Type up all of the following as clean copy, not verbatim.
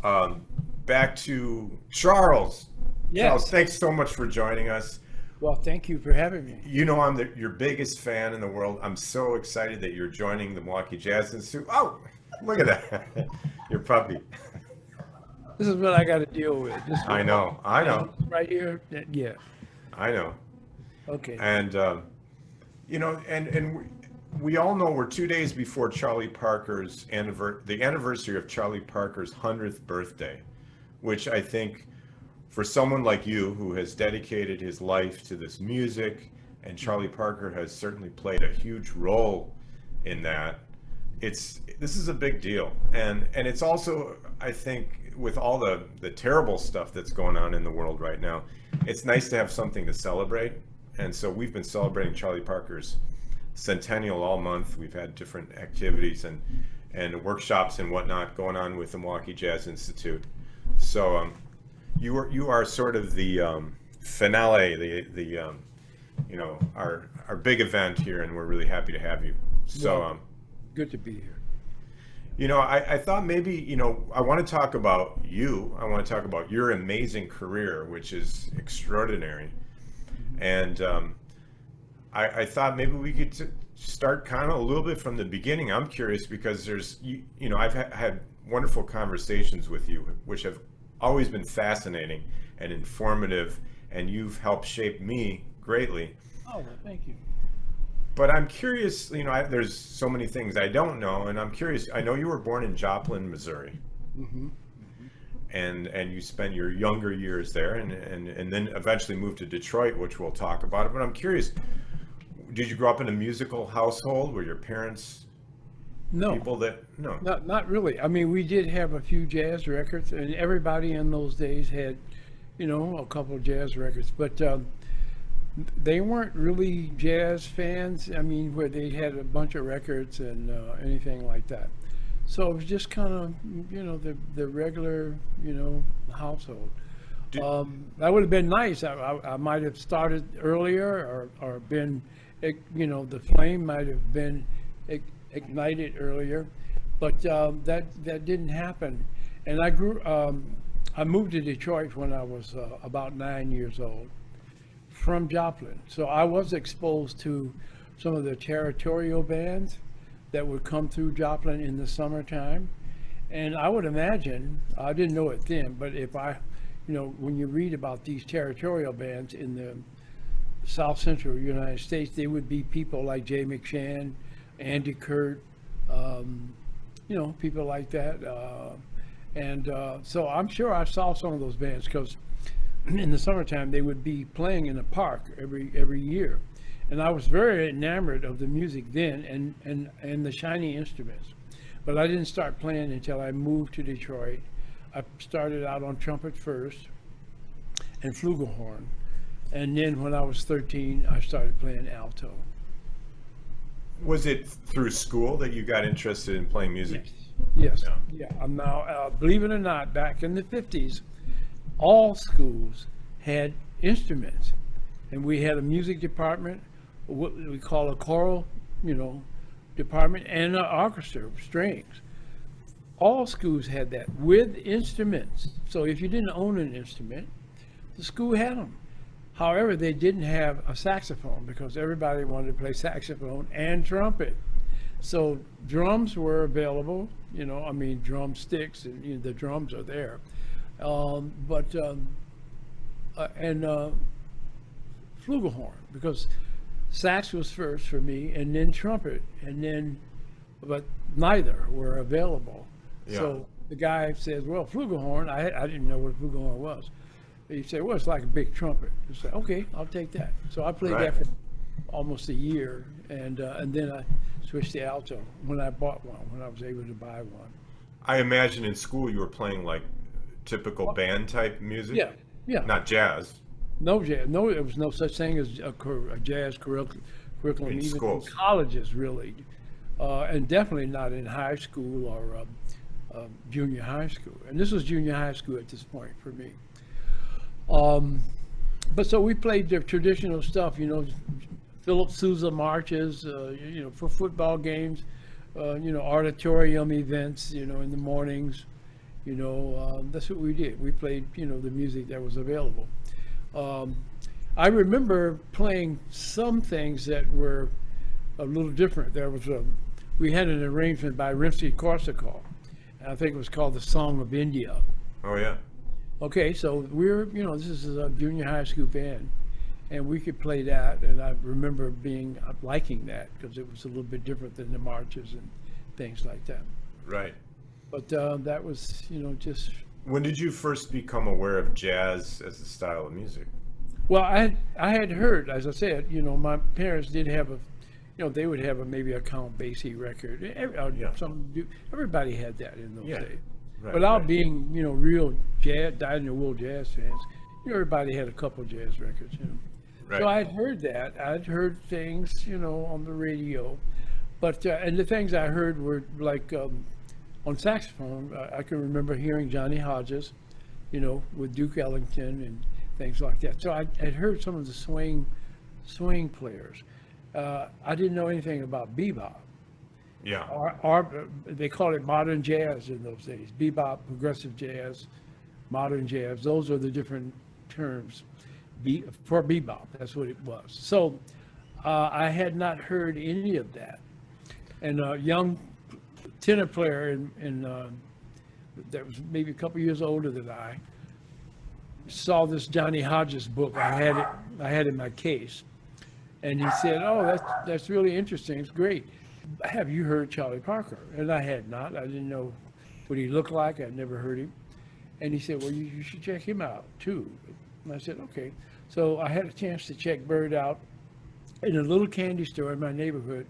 Um, Back to Charles. Charles, Yes. thanks so much for joining us. Well, thank you for having me. You know I'm your biggest fan in the world. I'm so excited that you're joining the Milwaukee Jazz Institute. Oh, look at that. Your puppy. This is what I got to deal with. This I one know, I know, right here. Yeah. I know. Okay. And we all know we're 2 days before Charlie Parker's the anniversary of Charlie Parker's 100th birthday, which I think for someone like you who has dedicated his life to this music, and Charlie Parker has certainly played a huge role in that, this is a big deal. And it's also, I think, with all the terrible stuff that's going on in the world right now, it's nice to have something to celebrate. And so we've been celebrating Charlie Parker's centennial all month. We've had different activities and workshops and whatnot going on with the Milwaukee Jazz Institute. So you are sort of the finale, our big event here, and we're really happy to have you. So Well, good to be here. I thought maybe I want to talk about you. I want to talk about your amazing career, which is extraordinary. And I thought maybe we could start kind of a little bit from the beginning. I'm curious because I've had wonderful conversations with you, which have always been fascinating and informative, and you've helped shape me greatly. Oh, well, thank you. But I'm curious, there's so many things I don't know, and I'm curious. I know you were born in Joplin, Missouri, Hmm. and you spent your younger years there, and then eventually moved to Detroit, which we'll talk about. But I'm curious, did you grow up in a musical household? Were your parents No, people that no? not really. I mean, we did have a few jazz records, and everybody in those days had, a couple of jazz records, but they weren't really jazz fans. I mean, where they had a bunch of records and anything like that. So it was just kind of, the regular, household. Did, That would have been nice. I might have started earlier, or been, the flame might have been ignited earlier, but that didn't happen. And I moved to Detroit when I was about 9 years old, from Joplin. So I was exposed to some of the territorial bands that would come through Joplin in the summertime. And I would imagine, I didn't know it then, but when you read about these territorial bands in the South Central United States, they would be people like Jay McShann, Andy Kurt, people like that. So I'm sure I saw some of those bands because in the summertime they would be playing in the park every year, and I was very enamored of the music then and the shiny instruments. But I didn't start playing until I moved to Detroit. I started out on trumpet first and flugelhorn, and then when I was 13 I started playing alto. was it through school that you got interested in playing music? Yes. Yes. Yeah. Yeah. I'm now, believe it or not, back in the 50s, all schools had instruments, and we had a music department, what we call a choral, department, and an orchestra, strings. All schools had that with instruments. So if you didn't own an instrument, the school had them. However, they didn't have a saxophone because everybody wanted to play saxophone and trumpet. So drums were available, drumsticks, and the drums are there. And flugelhorn, because sax was first for me, and then trumpet, but neither were available. Yeah. So the guy says, well, flugelhorn, I didn't know what a flugelhorn was. He said, well, it's like a big trumpet. I said, okay, I'll take that. So I played Right. that for almost a year, and then I switched to alto when I bought one, when I was able to buy one. I imagine in school you were playing like typical band type music. Yeah, yeah. Not jazz. No jazz. No, there was no such thing as a jazz curriculum, In even schools. in colleges, really, and definitely not in high school or junior high school. And this was junior high school at this point for me. But so we played the traditional stuff, Philip Sousa marches, for football games, auditorium events, in the mornings, That's what we did. We played, the music that was available. I remember playing some things that were a little different. We had an arrangement by Rimsky-Korsakov. I think it was called The Song of India. Oh, yeah. Okay, so this is a junior high school band, and we could play that, and I remember liking that because it was a little bit different than the marches and things like that. Right. But that was, just... When did you first become aware of jazz as a style of music? Well, I had heard, as I said, my parents did have they would have maybe a Count Basie record. Everybody had that in those days. Right, Without being, real jazz, dyed-in-the-wool jazz fans, everybody had a couple jazz records, Right. So I'd heard that. I'd heard things, on the radio. But, and the things I heard were like on saxophone, I can remember hearing Johnny Hodges, with Duke Ellington and things like that. So I'd heard some of the swing players. I didn't know anything about bebop. Yeah. Or they called it modern jazz in those days. Bebop, progressive jazz, modern jazz. Those are the different terms for bebop. That's what it was. So I had not heard any of that. And a young tenor player that was maybe a couple years older than I saw this Johnny Hodges book. I had in my case. And he said, "Oh, that's really interesting. It's great. Have you heard Charlie Parker?" And I had not. I didn't know what he looked like. I'd never heard him. And he said, "Well, you should check him out too." And I said, "Okay." So I had a chance to check Bird out in a little candy store in my neighborhood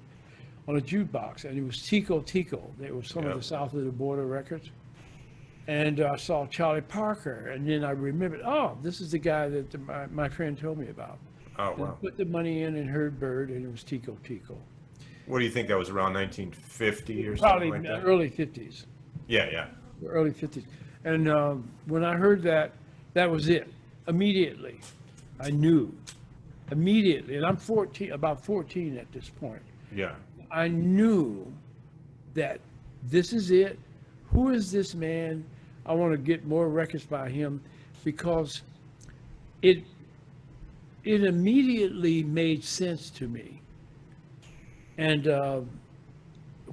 on a jukebox, and it was Tico Tico. It was some of the South of the Border records. And I saw Charlie Parker, and then I remembered, this is the guy that my friend told me about. Oh, wow. And put the money in and heard Bird, and it was Tico Tico. What do you think? That was around 1950 or Probably something like that? early 50s. Yeah. Early 50s. And when I heard that, that was it. Immediately, I knew. Immediately. And I'm about 14 at this point. Yeah. I knew that this is it. Who is this man? I want to get more records by him because it immediately made sense to me. And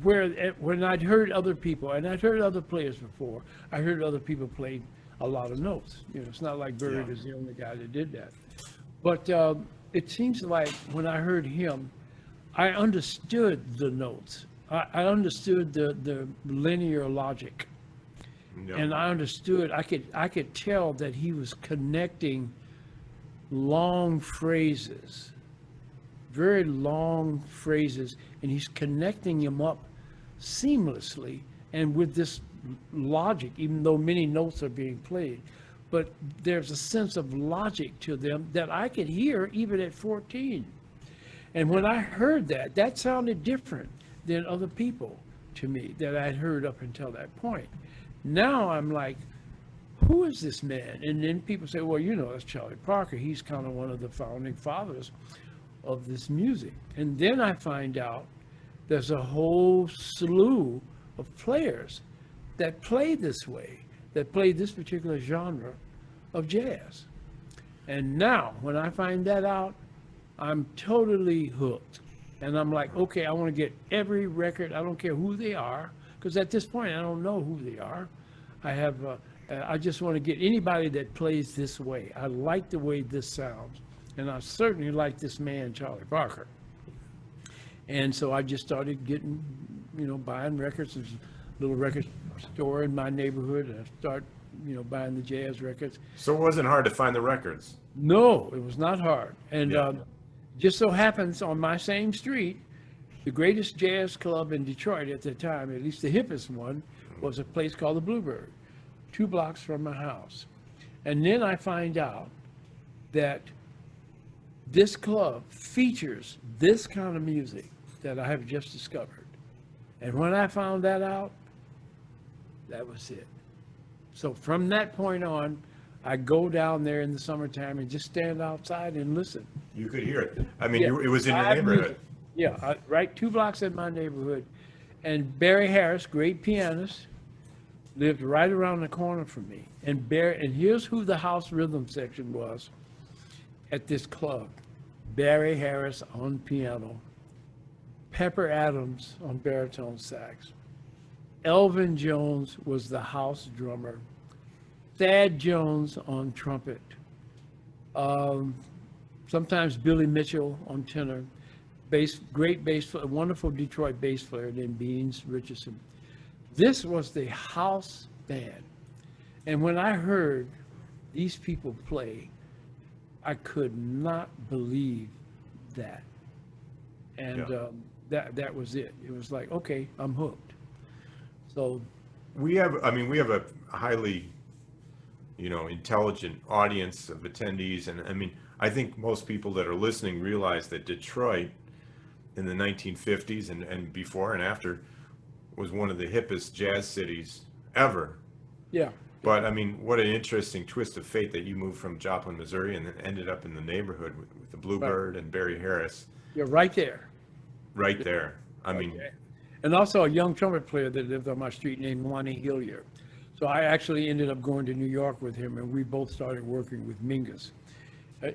when I'd heard other people, and I'd heard other players before, I heard other people play a lot of notes. It's not like Bird is the only guy that did that. But it seems like when I heard him, I understood the notes. I understood the linear logic. No. And I understood, I could tell that he was connecting long phrases, very long phrases, and he's connecting them up seamlessly and with this logic, even though many notes are being played. But there's a sense of logic to them that I could hear even at 14. And when I heard that sounded different than other people to me that I'd heard up until that point. Now I'm like, who is this man? And then people say, well, that's Charlie Parker. He's kind of one of the founding fathers of this music. And then I find out there's a whole slew of players that play this way, that play this particular genre of jazz. And now, when I find that out, I'm totally hooked. And I'm like, okay, I want to get every record. I don't care who they are, because at this point, I don't know who they are. I just want to get anybody that plays this way. I like the way this sounds. And I certainly like this man, Charlie Parker. And so I just started getting, buying records. There's a little record store in my neighborhood, and I start, buying the jazz records. So it wasn't hard to find the records? No, it was not hard. And just so happens on my same street, the greatest jazz club in Detroit at the time, at least the hippest one, was a place called the Bluebird, 2 blocks from my house. And then I find out that this club features this kind of music that I have just discovered. And when I found that out, that was it. So from that point on, I go down there in the summertime and just stand outside and listen. You could hear it. I mean, it was in your neighborhood. Right 2 blocks in my neighborhood. And Barry Harris, great pianist, lived right around the corner from me. And here's who the house rhythm section was at this club. Barry Harris on piano, Pepper Adams on baritone sax, Elvin Jones was the house drummer, Thad Jones on trumpet, sometimes Billy Mitchell on tenor, great bass, a wonderful Detroit bass player named Beans Richardson. This was the house band. And when I heard these people play, I could not believe that. And that was it. It was like, okay, I'm hooked. So we have a highly, intelligent audience of attendees. And I mean, I think most people that are listening realize that Detroit in the 1950s and before and after was one of the hippest jazz cities ever. yeah. But I mean, what an interesting twist of fate that you moved from Joplin, Missouri, and then ended up in the neighborhood with the Bluebird and Barry Harris. You're right there. Right there. I mean, Okay. And also a young trumpet player that lived on my street named Lonnie Hillier. So I actually ended up going to New York with him, and we both started working with Mingus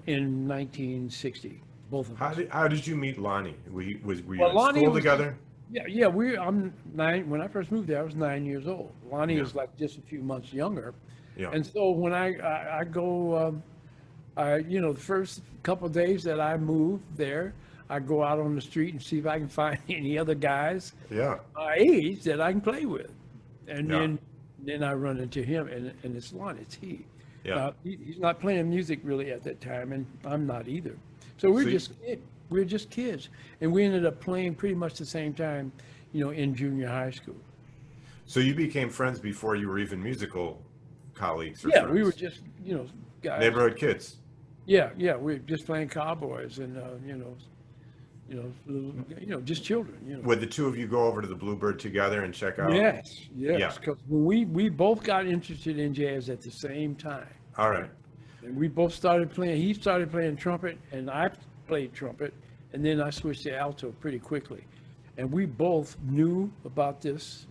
in 1960, both of us. how did you meet Lonnie? Were you Well, in Lonnie school was- together? Yeah. I'm 9. When I first moved there, I was 9 years old. Lonnie Yeah. is like just a few months younger. Yeah. And so when I go, the first couple of days that I moved there, I go out on the street and see if I can find any other guys Yeah. my age that I can play with. And Yeah. then I run into him, and it's Lonnie, it's he. Yeah. Now, he's not playing music really at that time, and I'm not either. So we're just kids, and we ended up playing pretty much the same time, in junior high school. So you became friends before you were even musical colleagues or Yeah, friends? we were just, guys. Neighborhood kids. Yeah, we were just playing cowboys and, just children. Would the two of you go over to the Bluebird together and check out? Yes, Yeah. because we both got interested in jazz at the same time. All right. And we both started playing. He started playing trumpet, and I played trumpet, and then I switched to alto pretty quickly. And we both knew about this.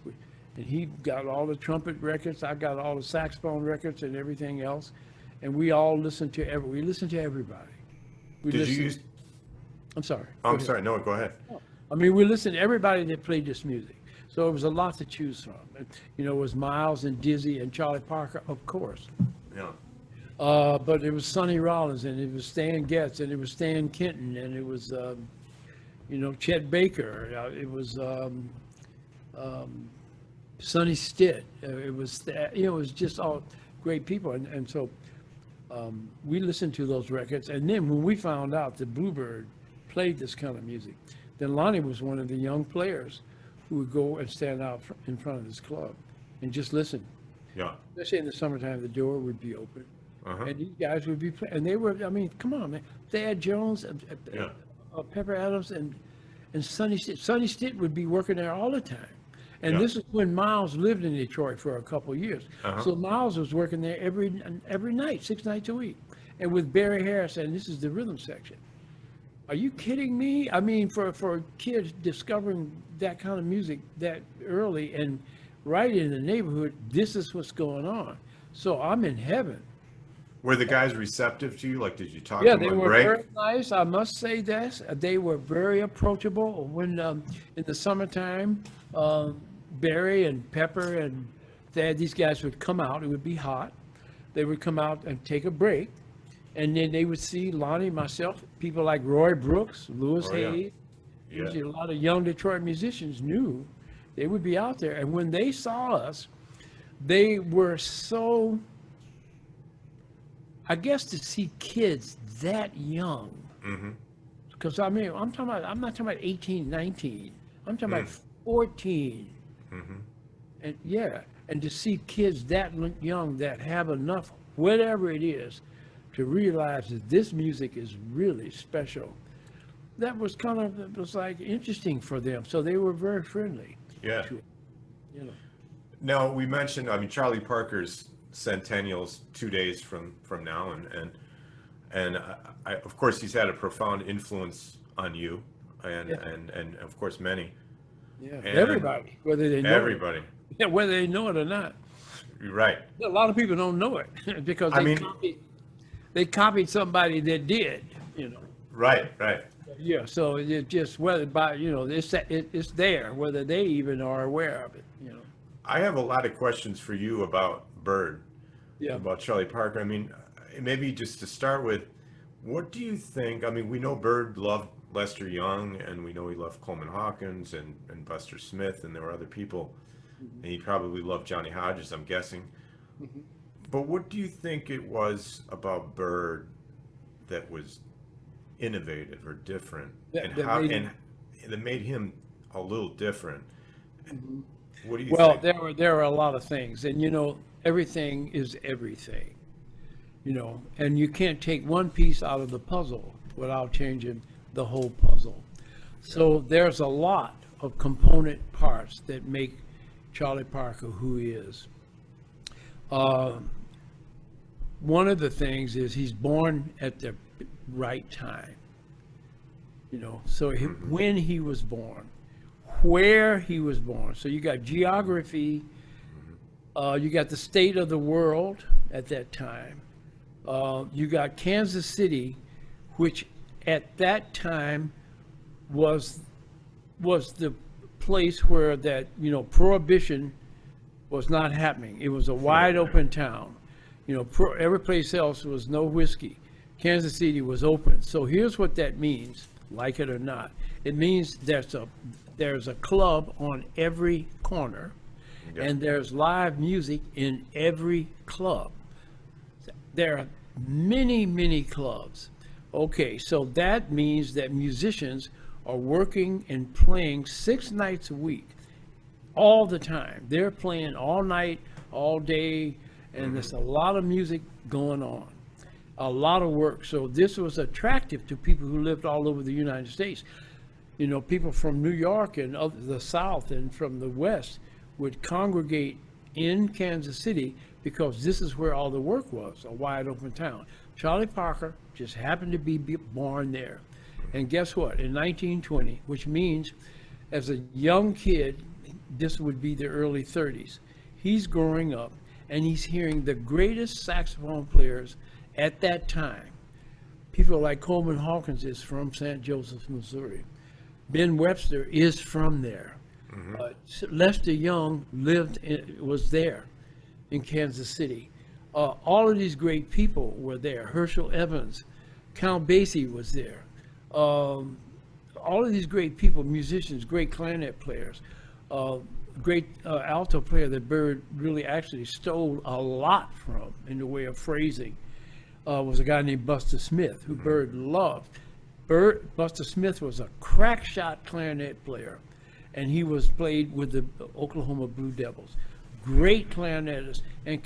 And he got all the trumpet records. I got all the saxophone records and everything else. And we all listened to everybody. We Did you listened- use? I'm sorry. Oh, Go I'm ahead. sorry. No, go ahead. I mean, we listened to everybody that played this music. So it was a lot to choose from. And, it was Miles and Dizzy and Charlie Parker, of course. Yeah. But it was Sonny Rollins, and it was Stan Getz, and it was Stan Kenton, and it was, Chet Baker. It was Sonny Stitt. It was just all great people. And so we listened to those records. And then when we found out that Bluebird played this kind of music, then Lonnie was one of the young players who would go and stand out in front of this club and just listen. Yeah. Especially in the summertime, the door would be open. Uh-huh. And these guys would be playing, and they were, come on, man. Thad Jones, Yeah. Pepper Adams, and Sonny Stitt. Sonny Stitt would be working there all the time. And Yeah. this is when Miles lived in Detroit for a couple of years. Uh-huh. So Miles was working there every night, 6 nights a week. And with Barry Harris, and this is the rhythm section. Are you kidding me? I mean, for kids discovering that kind of music that early and right in the neighborhood, this is what's going on. So I'm in heaven. Were the guys receptive to you? Like, did you talk Yeah, to them they on were break? very nice. I must say this. They were very approachable. When in the summertime, Barry and Pepper and Thad, these guys would come out. It would be hot. They would come out and take a break, and then they would see Lonnie, myself, people like Roy Brooks, Louis Oh, yeah. Hayes. Yeah. Usually a lot of young Detroit musicians knew they would be out there. And when they saw us, they were so, I guess, to see kids that young. Mm-hmm. Because I'm not talking about 18, 19. I'm talking about 14. Mm-hmm. And and to see kids that young that have enough, whatever it is, to realize that this music is really special. That was it was like interesting for them. So they were very friendly. Yeah. to it, Now, we mentioned, Charlie Parker's centennial's 2 days from now, and I, of course, he's had a profound influence on you, and of course many. Yeah, And everybody, whether they know Everybody. it, whether they know it or not. You're right. A lot of people don't know it because I mean, they copied somebody that did, you know. right, right. Yeah, so it just whether by it's there whether they even are aware of it, you know. I have a lot of questions for you about Bird, Yeah. about Charlie Parker. I mean, maybe just to start with, what do you think? I mean, we know Bird loved Lester Young, and we know he loved Coleman Hawkins and Buster Smith, and there were other people, and he probably loved Johnny Hodges, I'm guessing. But what do you think it was about Bird that was innovative or different, and that made him a little different? What do you Well, think? there are a lot of things, and you know, everything is everything, you know, and you can't take one piece out of the puzzle without changing the whole puzzle. So there's a lot of component parts that make Charlie Parker who he is. One of the things is he's born at the right time, you know, so when he was born, where he was born. So you got geography, you got the state of the world at that time. You got Kansas City, which at that time was the place where that, you know, prohibition was not happening. It was a wide open town. You know, every place else was no whiskey. Kansas City was open. So here's what that means, like it or not. It means there's a club on every corner, and there's live music in every club. There are many, many clubs. Okay, so that means that musicians are working and playing 6 nights a week, all the time. They're playing all night, all day, and there's a lot of music going on, a lot of work. So this was attractive to people who lived all over the United States. You know, people from New York and the South and from the West would congregate in Kansas City because this is where all the work was, a wide open town. Charlie Parker just happened to be born there. And guess what? In 1920, which means as a young kid, this would be the early 30s, he's growing up and he's hearing the greatest saxophone players at that time. People like Coleman Hawkins is from St. Joseph, Missouri. Ben Webster is from there. Lester Young was there in Kansas City. All of these great people were there. Herschel Evans, Count Basie was there. All of these great people, musicians, great clarinet players, great alto player that Bird really actually stole a lot from in the way of phrasing, was a guy named Buster Smith, who Bird loved. Buster Smith was a crack shot clarinet player, and he was played with the Oklahoma Blue Devils. Great clarinetist and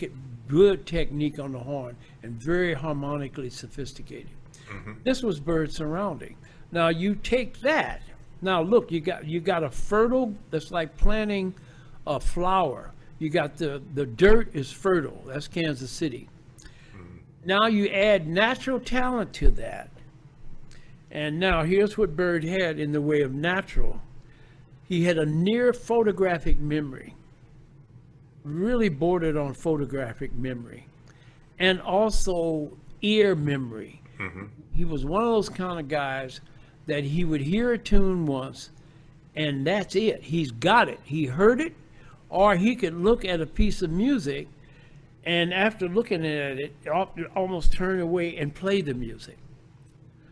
good technique on the horn and very harmonically sophisticated. This was Bird's surrounding. Now you take that. Now look, you got a fertile, that's like planting a flower. You got the dirt is fertile. That's Kansas City. Now you add natural talent to that. And now here's what Bird had in the way of natural. He had a near photographic memory, really bordered on photographic memory, and also ear memory. He was one of those kind of guys that he would hear a tune once and that's it. He's got it. He heard it, or he could look at a piece of music and after looking at it, almost turn away and play the music.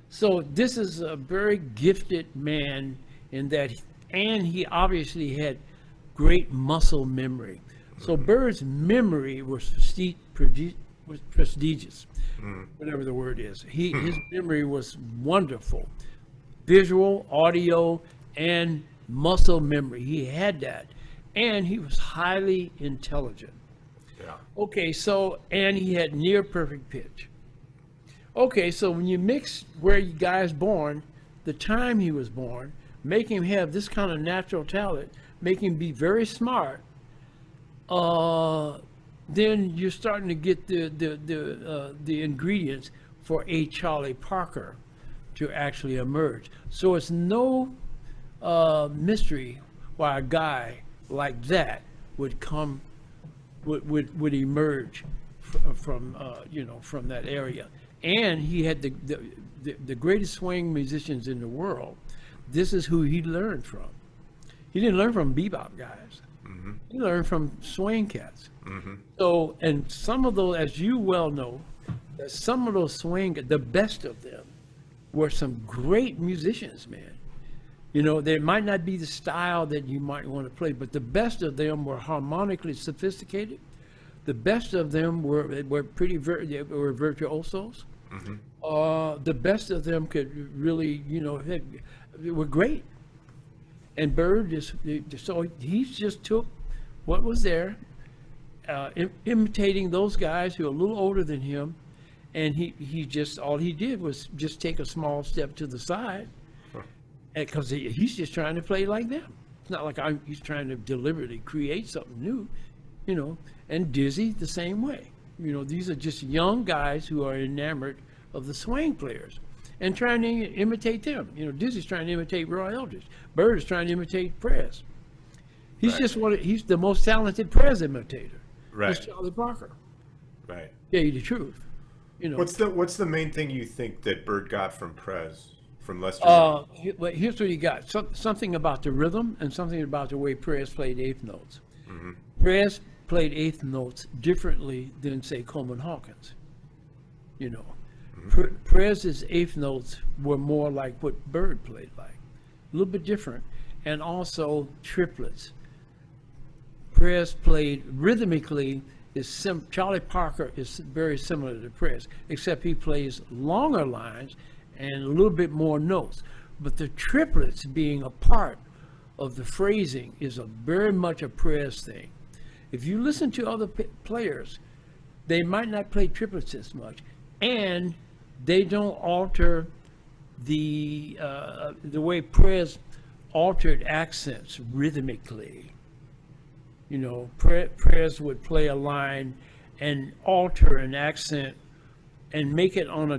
So this is a very gifted man in that, and he obviously had great muscle memory. So Bird's memory was prestigious, whatever the word is. His memory was wonderful. Visual, audio, and muscle memory. He had that. And he was highly intelligent. Yeah. Okay, so, and he had near perfect pitch. Okay, so when you mix where you guys born, the time he was born, make him have this kind of natural talent, make him be very smart, then you're starting to get the ingredients for a Charlie Parker to actually emerge. So it's no mystery why a guy like that would come would emerge from from that area. And he had the greatest swing musicians in the world. This is who he learned from. He didn't learn from bebop guys. Mm-hmm. He learned from swing cats. Mm-hmm. So, and some of those, as you well know, that some of those swing, the best of them were some great musicians, man. You know, they might not be the style that you might want to play, but the best of them were harmonically sophisticated. The best of them were they were virtuosos. Mm-hmm. The best of them could really, they were great. And Bird so he just took what was there, imitating those guys who are a little older than him, and he just, all he did was just take a small step to the side, because he's just trying to play like them. It's not like he's trying to deliberately create something new, and Dizzy the same way. These are just young guys who are enamored of the swing players and trying to imitate them. Dizzy's trying to imitate Roy Eldridge. Bird is trying to imitate Prez. He's he's the most talented Prez imitator. Right. It's Charlie Parker. Right. Tell you the truth. What's the main thing you think that Bird got from Prez, from Lester? But here's what he got. Something about the rhythm and something about the way Prez played eighth notes. Mm-hmm. Prez played eighth notes differently than, say, Coleman Hawkins. Mm-hmm. Prez's eighth notes were more like what Bird played like, a little bit different, and also triplets. Prez played rhythmically. Charlie Parker is very similar to Prez, except he plays longer lines and a little bit more notes. But the triplets being a part of the phrasing is very much a Prez thing. If you listen to other players, they might not play triplets as much, and they don't alter the way Prez altered accents rhythmically. Prez would play a line and alter an accent and make it on a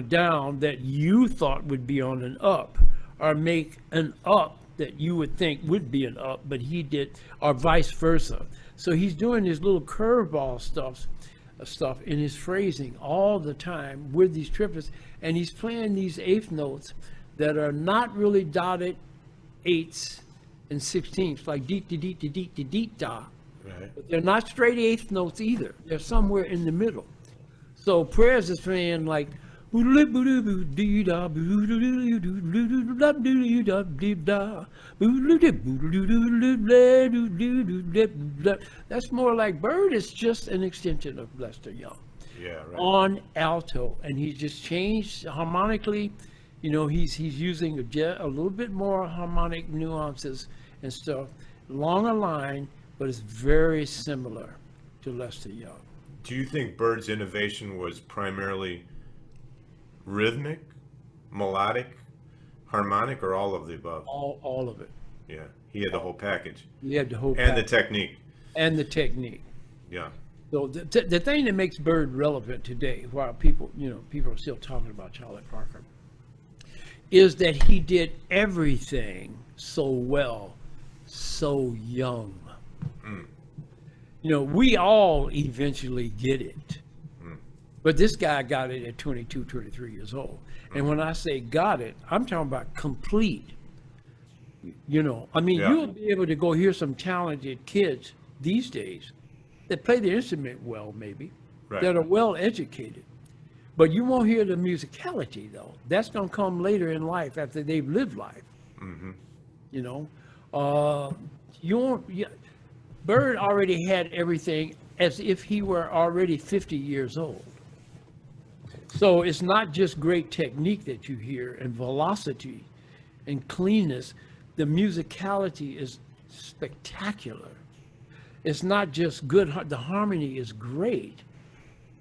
down that you thought would be on an up, or make an up that you would think would be an up, but he did, or vice versa. So he's doing this little curveball stuff in his phrasing all the time with these triplets, and he's playing these eighth notes that are not really dotted eighths and sixteenths, like deet da deet da deet da deet da. Right. But they're not straight eighth notes either. They're somewhere in the middle. So Prez is playing like that's more like Bird is just an extension of Lester Young. Yeah. Right. On alto, and he's just changed harmonically. He's using a little bit more harmonic nuances and stuff, longer line, but it's very similar to Lester Young. Do you think Bird's innovation was primarily rhythmic, melodic, harmonic, or all of the above? All of it. Yeah, he had the whole package. He had the whole And the package. technique. And the technique. Yeah. So the thing that makes Bird relevant today, while people are still talking about Charlie Parker, is that he did everything so well, so young. We all eventually get it. But this guy got it at 22, 23 years old. And when I say got it, I'm talking about complete. You'll be able to go hear some talented kids these days that play the instrument well, maybe, Right. that are well educated. But you won't hear the musicality, though. That's going to come later in life after they've lived life. Mm-hmm. You won't. Bird already had everything as if he were already 50 years old. So it's not just great technique that you hear and velocity and cleanness. The musicality is spectacular. It's not just good. The harmony is great.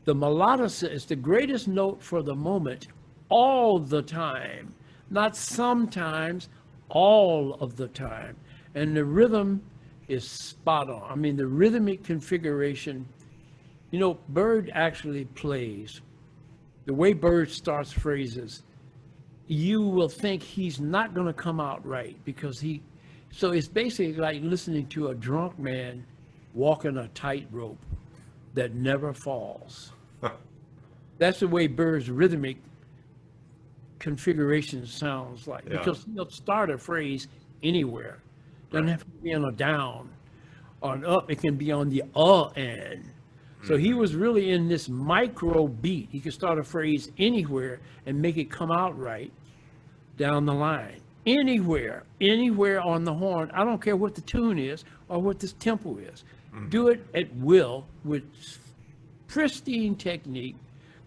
The melodica is the greatest note for the moment, all the time, not sometimes, all of the time. And the rhythm is spot on. I mean, the rhythmic configuration, Bird actually plays. The way Bird starts phrases, you will think he's not going to come out right, because so it's basically like listening to a drunk man walking a tightrope that never falls. That's the way Bird's rhythmic configuration sounds like, Yeah. because he'll start a phrase anywhere. Doesn't have to be on a down or an up. It can be on the end. So he was really in this micro beat. He could start a phrase anywhere and make it come out right down the line. Anywhere on the horn. I don't care what the tune is or what the tempo is. Do it at will with pristine technique,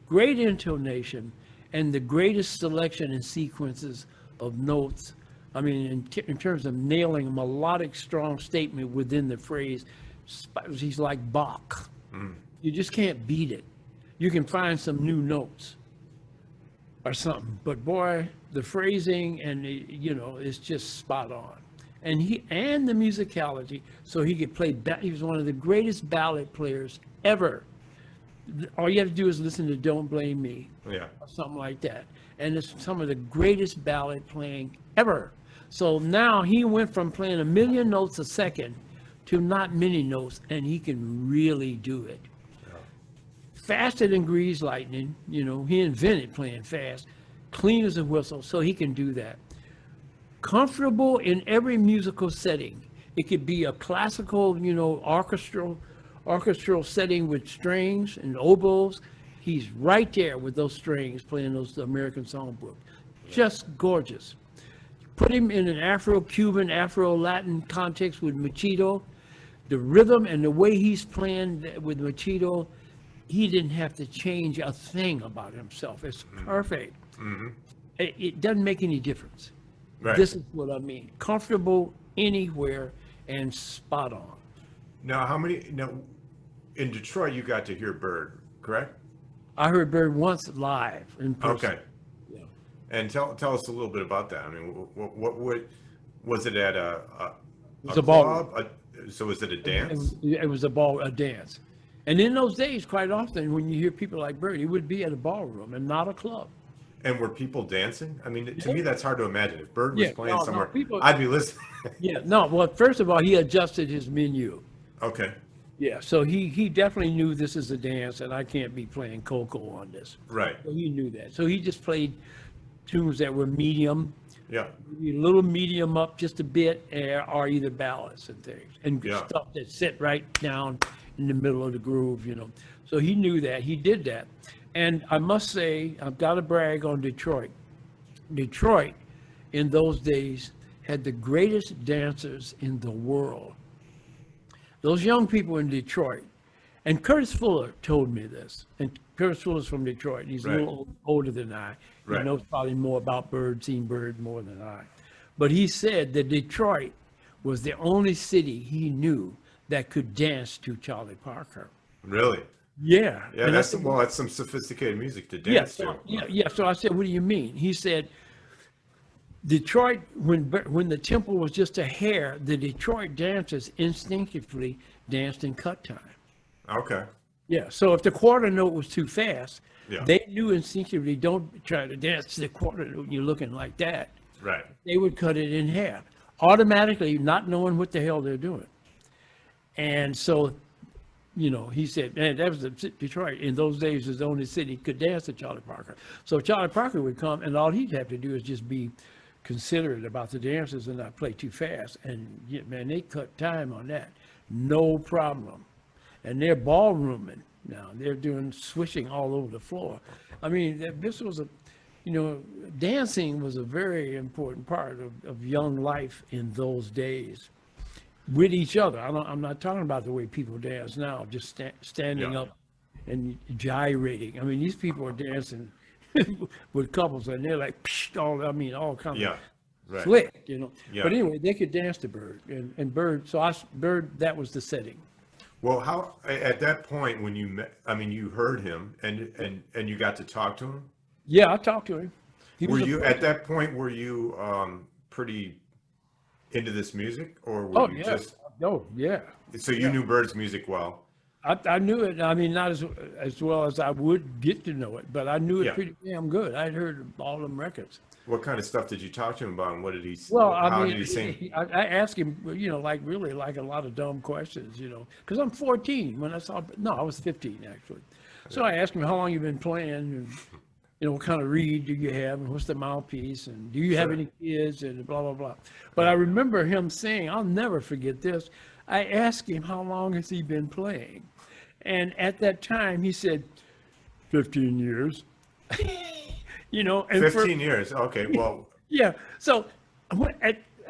great intonation, and the greatest selection and sequences of notes. I mean, in terms of nailing a melodic, strong statement within the phrase, he's like Bach. You just can't beat it. You can find some new notes or something, but boy, the phrasing and it's just spot on. And the musicality, so he could play. He was one of the greatest ballad players ever. All you have to do is listen to "Don't Blame Me," Yeah. or something like that, and it's some of the greatest ballad playing ever. So now he went from playing 1,000,000 notes a second to not many notes, and he can really do it. Faster than Grease Lightning, he invented playing fast, clean as a whistle, so he can do that. Comfortable in every musical setting. It could be a classical, orchestral setting with strings and oboes. He's right there with those strings playing those American Songbook. Just gorgeous. Put him in an Afro-Cuban, Afro-Latin context with Machito. The rhythm and the way he's playing with Machito, he didn't have to change a thing about himself. It's perfect. It doesn't make any difference. Right. This is what I mean. Comfortable anywhere and spot on. Now, in Detroit, you got to hear Bird, correct? I heard Bird once live in person. Okay. Yeah. And tell us a little bit about that. I mean, what was it at a was a ball- club? So was it a dance? It was a dance. And in those days, quite often, when you hear people like Bird, he would be at a ballroom and not a club. And were people dancing? I mean, to me, that's hard to imagine. If Bird was playing somewhere, people- I'd be listening. Well, first of all, he adjusted his menu. Okay. Yeah, so he definitely knew this is a dance, and I can't be playing Coco on this. Right. So he knew that. So he just played tunes that were medium, Yeah. a little medium up just a bit, or either ballads and things, and Yeah. stuff that sit right down in the middle of the groove, So he knew that. He did that. And I must say, I've got to brag on Detroit. Detroit, in those days, had the greatest dancers in the world. Those young people in Detroit, and Curtis Fuller told me this, and Curtis Fuller's from Detroit, and he's a little older than I. He Right. knows probably more about Bird, seen Bird more than I. But he said that Detroit was the only city he knew that could dance to Charlie Parker. Really? Yeah. Yeah. And I That's said, that's some sophisticated music to yeah, dance to. So I said, what do you mean? He said, Detroit, when the tempo was just a hair, the Detroit dancers instinctively danced in cut time. Okay. Yeah, so if the quarter note was too fast, Yeah. they knew instinctively, don't try to dance to the quarter note when you're looking like that. Right. They would cut it in half, automatically, not knowing what the hell they're doing. And so, he said, man, that was Detroit. In those days, was the only city could dance to Charlie Parker. So Charlie Parker would come, and all he'd have to do is just be considerate about the dancers and not play too fast. And, man, they cut time on that. No problem. And they're ballrooming now. They're doing swishing all over the floor. I mean, this was dancing was a very important part of young life in those days with each other. I'm not talking about the way people dance now, just standing up and gyrating. I mean, these people are dancing with couples, and they're like, all kinds of slick, Yeah. But anyway, they could dance to Bird, and Bird. So Bird, that was the setting. Well, how at that point when you met? I mean, you heard him, and you got to talk to him. Yeah, I talked to him. Were you at that point? Were you pretty into this music, or were you just? Oh, yeah. So you knew Bird's music well. I knew it. I mean, not as well as I would get to know it, but I knew it Yeah. pretty damn good. I'd heard all them records. What kind of stuff did you talk to him about, and what did Well, I how mean, did he sing? I asked him, like really like a lot of dumb questions, because I'm 14 when I saw, no, I was 15 actually. So I asked him how long you been playing, and what kind of reed do you have, and what's the mouthpiece, and do you have Sure. any kids, and blah blah blah. But I remember him saying, I'll never forget this. I asked him how long has he been playing, and at that time he said, 15 years. And 15 years. Okay. Well, yeah. So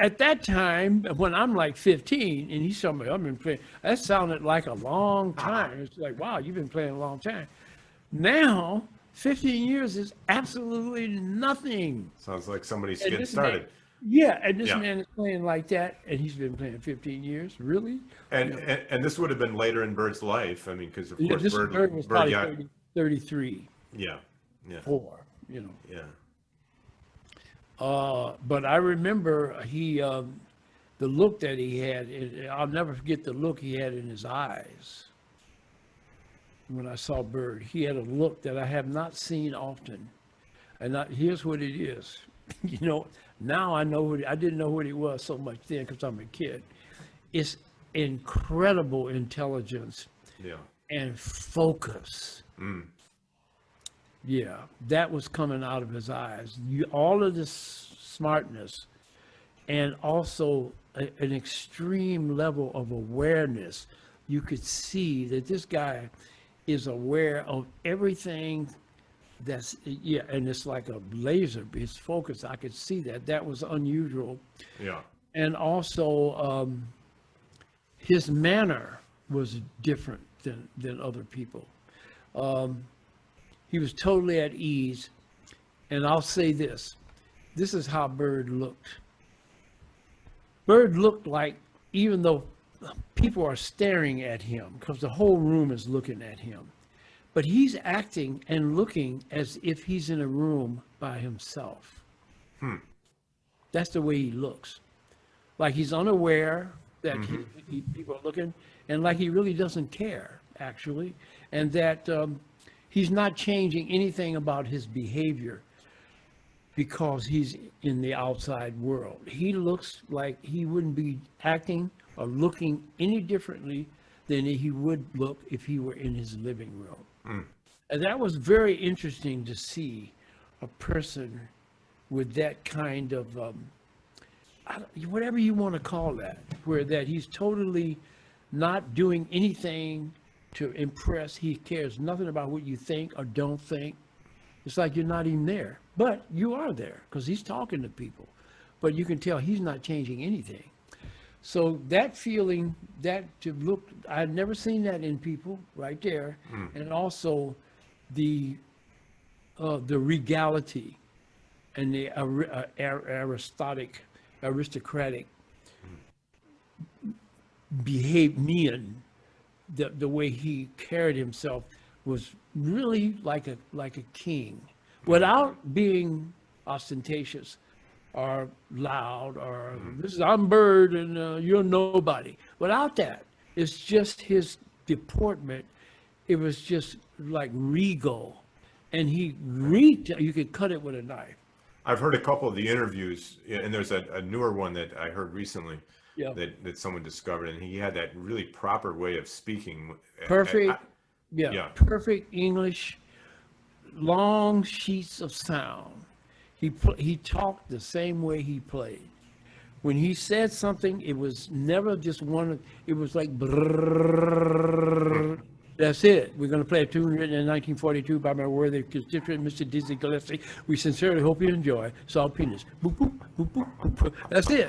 at that time, when I'm like 15, and he's telling me I've been playing, that sounded like a long time. It's like, wow, you've been playing a long time. Now, 15 years is absolutely nothing. sounds like somebody's And getting this man, started. yeah, and this Yeah. man is playing like that, and he's been playing 15 years. Really? And this would have been later in Bird's life. I mean, because of Yeah, course this bird was probably got 33, yeah, yeah, 4, yeah. But I remember the look that he had. I'll never forget the look he had in his eyes when I saw Bird. He had a look that I have not seen often. And here's what it is. Now I know I didn't know what he was so much then because I'm a kid. It's incredible intelligence Yeah. and focus. Yeah, that was coming out of his eyes. All of this smartness and also an extreme level of awareness. You could see that this guy is aware of everything and it's like a laser, his focus. I could see that. That was unusual. Yeah. And also, his manner was different than other people. He was totally at ease. And I'll say this. This is how Bird looked. Bird looked like, even though people are staring at him, because the whole room is looking at him, but he's acting and looking as if he's in a room by himself. That's the way he looks. Like he's unaware that people are looking, and like he really doesn't care, actually, and that he's not changing anything about his behavior because he's in the outside world. He looks like he wouldn't be acting or looking any differently than he would look if he were in his living room. And that was very interesting to see a person with that kind of, whatever you want to call that, where that he's totally not doing anything to impress. He cares nothing about what you think or don't think. It's like you're not even there, but you are there because he's talking to people. But you can tell he's not changing anything. So that feeling, that to look, I've never seen that in people right there, and also the regality and the aristocratic the way he carried himself was really like a king, without being ostentatious or loud or this is I'm Bird and you're nobody. Without that, it's just his deportment. It was just like regal, and you could cut it with a knife. I've heard a couple of the interviews, and there's a newer one that I heard recently Yeah. that someone discovered, and he had that really proper way of speaking. Perfect, Yeah. perfect English, long sheets of sound. He talked the same way he played. When he said something, it was never just one. It was like, brrrr, that's it. We're going to play a tune written in 1942 by my worthy constituent, Mr. Dizzy Gillespie. We sincerely hope you enjoy. Salt penis. Boop, boop, boop, boop, boop, boop. That's it.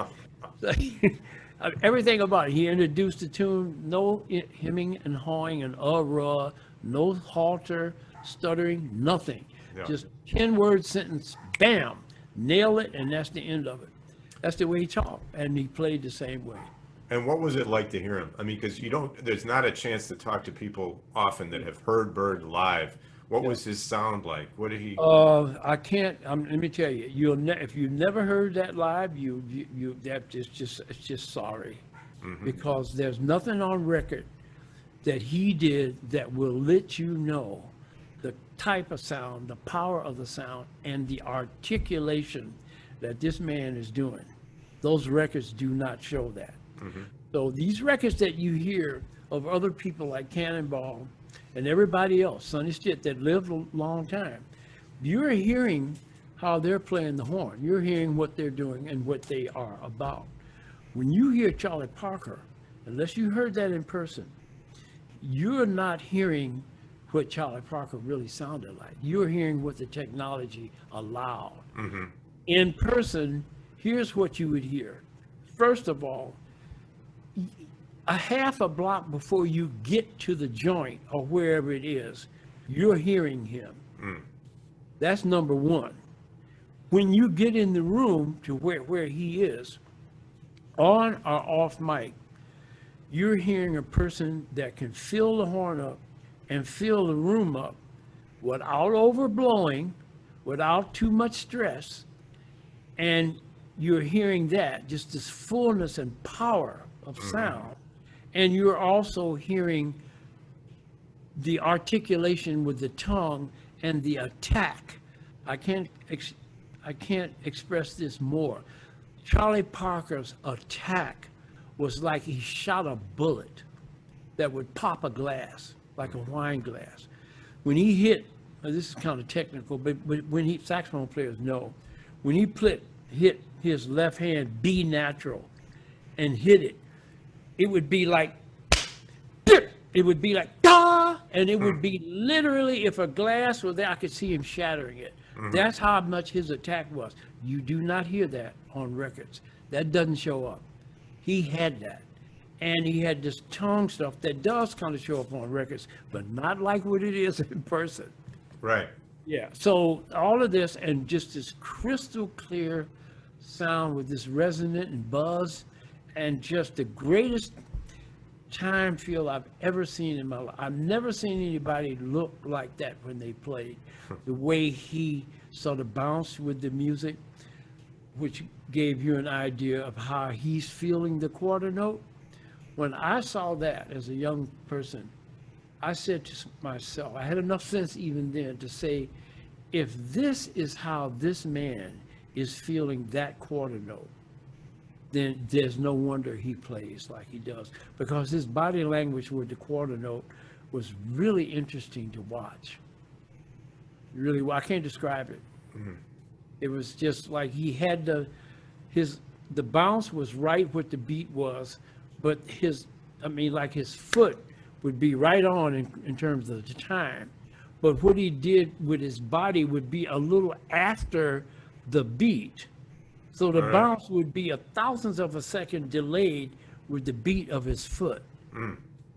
Everything about it. He introduced the tune, no hemming and hawing and raw, no halter, stuttering, nothing. Yeah. Just 10-word sentence, bam, nail it, and that's the end of it. That's the way he talked, and he played the same way. And what was it like to hear him? I mean, because there's not a chance to talk to people often that have heard Bird live. What was his sound like? What did he? I can't. Let me tell you. If you never heard that live, it's just sorry, because there's nothing on record that he did that will let you know the type of sound, the power of the sound, and the articulation that this man is doing. Those records do not show that. So these records that you hear of other people like Cannonball and everybody else, Sonny Stitt, that lived a long time, you're hearing how they're playing the horn. You're hearing what they're doing and what they are about. When you hear Charlie Parker, unless you heard that in person, you're not hearing what Charlie Parker really sounded like. You're hearing what the technology allowed. In person, here's what you would hear. First of all, a half a block before you get to the joint or wherever it is, you're hearing him. That's number one. When you get in the room to where he is, on or off mic, you're hearing a person that can fill the horn up and fill the room up without overblowing, without too much stress. And you're hearing that, just this fullness and power of sound. And you're also hearing the articulation with the tongue and the attack. I can't express this more. Charlie Parker's attack was like he shot a bullet that would pop a glass, like a wine glass. When he hit, this is kind of technical, but when he, saxophone players know, when he hit his left hand B natural and hit it, it would be like, it would be like, da, and it would be literally, if a glass were there, I could see him shattering it. That's how much his attack was. You do not hear that on records. That doesn't show up. He had that. And he had this tongue stuff that does kind of show up on records, but not like what it is in person. Right. Yeah. So all of this and just this crystal clear sound with this resonant and buzz and just the greatest time feel I've ever seen in my life. I've never seen anybody look like that when they played. The way he sort of bounced with the music, which gave you an idea of how he's feeling the quarter note. When I saw that as a young person, I said to myself, I had enough sense even then to say, if this is how this man is feeling that quarter note, then there's no wonder he plays like he does, because his body language with the quarter note was really interesting to watch. Really, I can't describe it. It was just like he had the bounce was right what the beat was, but his foot would be right on in terms of the time. But what he did with his body would be a little after the beat. So the bounce would be a thousandth of a second delayed with the beat of his foot.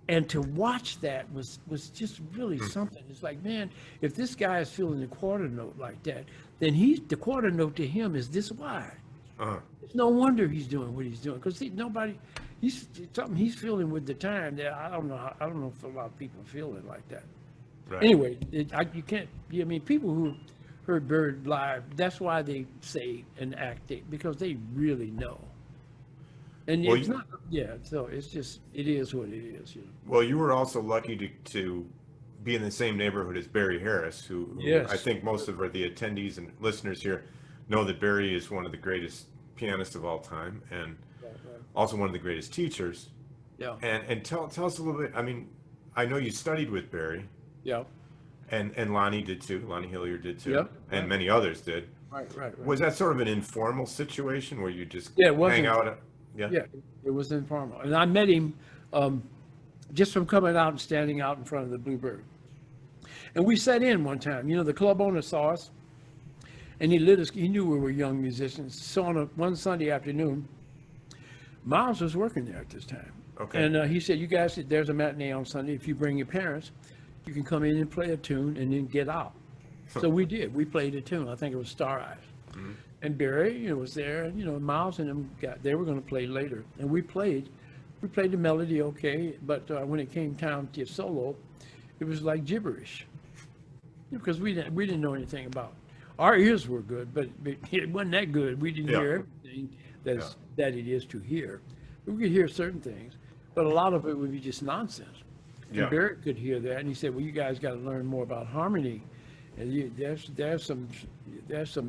And to watch that was just really something. It's like, man, if this guy is feeling the quarter note like that, then the quarter note to him is this wide. It's no wonder he's doing what he's doing, because he's something he's feeling with the time that I don't know if a lot of people feel it like that. Right. Anyway, people who heard Bird live, that's why they say and act it, because they really know. And it's not, so it's just, it is what it is. Well, you were also lucky to be in the same neighborhood as Barry Harris, who Yes. I think most of the attendees and listeners here know that Barry is one of the greatest pianists of all time, and also one of the greatest teachers. Yeah. And tell us a little bit. I mean, I know you studied with Barry. Yeah. And Lonnie did too. Lonnie Hillier did too. Yep. And many others did. Right. Was that sort of an informal situation where you just Yeah, it was hang out? informal. Yeah, it was informal. And I met him just from coming out and standing out in front of the Bluebird. And we sat in one time. The club owner saw us, and he knew we were young musicians. So on one Sunday afternoon, Miles was working there at this time. Okay. And he said, you guys, there's a matinee on Sunday. If you bring your parents, you can come in and play a tune and then get out. So we did. We played a tune. I think it was Star Eyes. And Barry, was there. And, Miles and them they were going to play later. And we played the melody okay. But when it came time to solo, it was like gibberish. Because we didn't know anything about it. Our ears were good, but it wasn't that good. We didn't hear everything that it is to hear. We could hear certain things, but a lot of it would be just nonsense. Yeah. And Barrett could hear that, and he said, well, you guys got to learn more about harmony. And there's some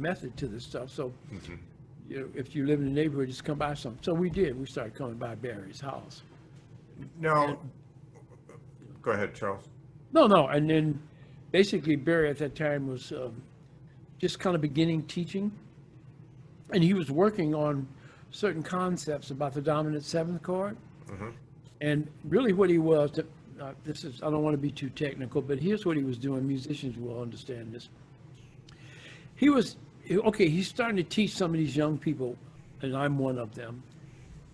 method to this stuff. So, you know, if you live in the neighborhood, just come by some. So we did. We started coming by Barry's house. Now, go ahead, Charles. No. And then basically Barry at that time was just kind of beginning teaching. And he was working on certain concepts about the dominant seventh chord. And really what he was, I don't want to be too technical, but here's what he was doing. Musicians will understand this. He's starting to teach some of these young people, and I'm one of them,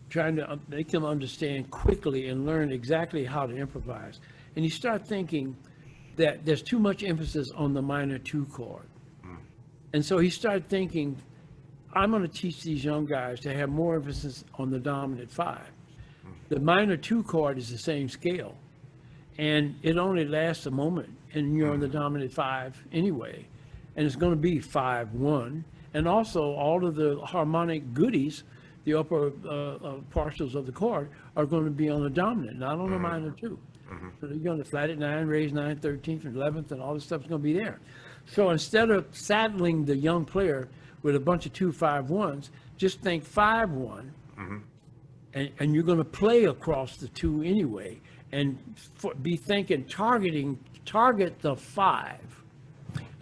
trying to make them understand quickly and learn exactly how to improvise. And you start thinking that there's too much emphasis on the minor two chord. And so he started thinking, I'm going to teach these young guys to have more emphasis on the dominant five. The minor two chord is the same scale, and it only lasts a moment, and you're on the dominant five anyway, and it's going to be 5-1, and also all of the harmonic goodies, the upper partials of the chord, are going to be on the dominant, not on the minor two. So you're going to flat at 9, raise 9, 13th, and 11th, and all this stuff's going to be there. So instead of saddling the young player with a bunch of 2-5-1s, just think 5-1. And you're going to play across the two anyway, and be thinking, target the 5.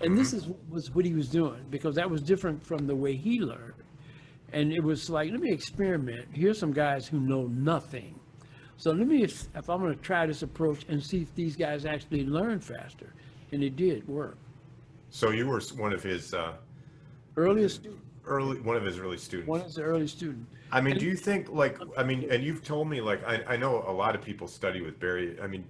And this was what he was doing, because that was different from the way he learned. And it was like, let me experiment. Here's some guys who know nothing. So let me, if I'm going to try this approach and see if these guys actually learn faster. And it did work. So you were one of his Earliest student. one of his early students. One is the early student. I mean, do you think, like, I mean, and you've told me, like, I know a lot of people study with Barry. I mean,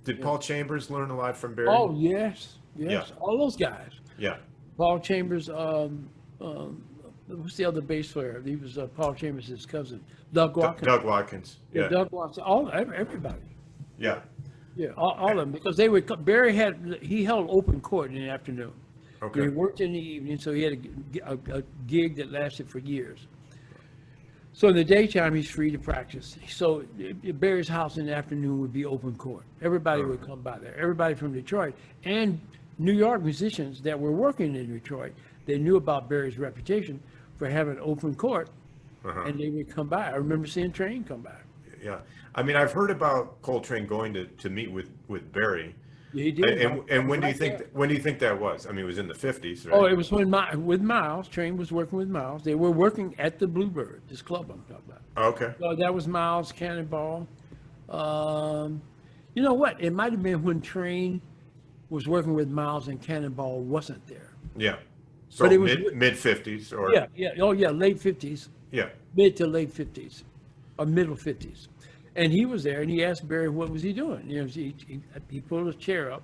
did Paul Chambers learn a lot from Barry? Oh, yes. Yeah. All those guys. Yeah. Paul Chambers, who's the other bass player? He was Paul Chambers' cousin, Doug Watkins. Doug Watkins. Yeah. Doug Watkins. Everybody. Yeah. Yeah, all of them, because they would. Barry held open court in the afternoon. Okay. He worked in the evening, so he had a gig that lasted for years. So in the daytime, he's free to practice. So Barry's house in the afternoon would be open court. Everybody would come by there. Everybody from Detroit and New York musicians that were working in Detroit, they knew about Barry's reputation for having open court, and they would come by. I remember seeing Train come by. Yeah. I mean, I've heard about Coltrane going to meet with Barry. Yeah, he did. And when do you think that was? I mean, it was in the 50s, right? Oh, it was when with Miles. Train was working with Miles. They were working at the Bluebird, this club I'm talking about. Okay. So that was Miles, Cannonball. You know what? It might have been when Train was working with Miles and Cannonball wasn't there. Yeah. So But it was mid 50s or Yeah. Oh, yeah. Late 50s. Yeah. Mid to late 50s, or middle 50s. And he was there, and he asked Barry what was he doing. You know, he pulled his chair up,